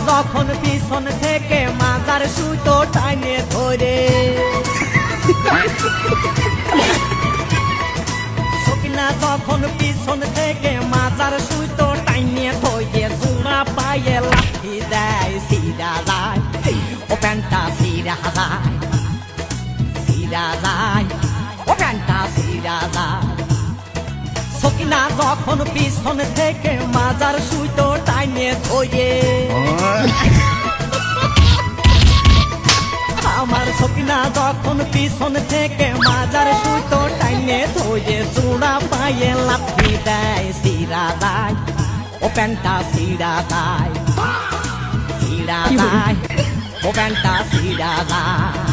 যখন পিছন থেকে মাজার সুতো টাইনে ধরে সকিনা যখন পিছন থেকে মাজার সুতো টাইনে ধরে জোড়া পায়ে লাঠি দেয় সিরা যায় ও প্যান্টটা সিরা যায় সিরা যায় ও প্যান্টটা সিরা যায় সকিনা যখন পিছন থেকে মাজার সুতো টাইনে ধরে আমার সকিনা যখন পিছন থেকে মাজার সুতো টাইনে ধরে জোড়া পায়ে লাফি দেয় সিরা যায় ও প্যান্টটা সিরা যায় সিরা যায় ও প্যান্টটা সিরা যায়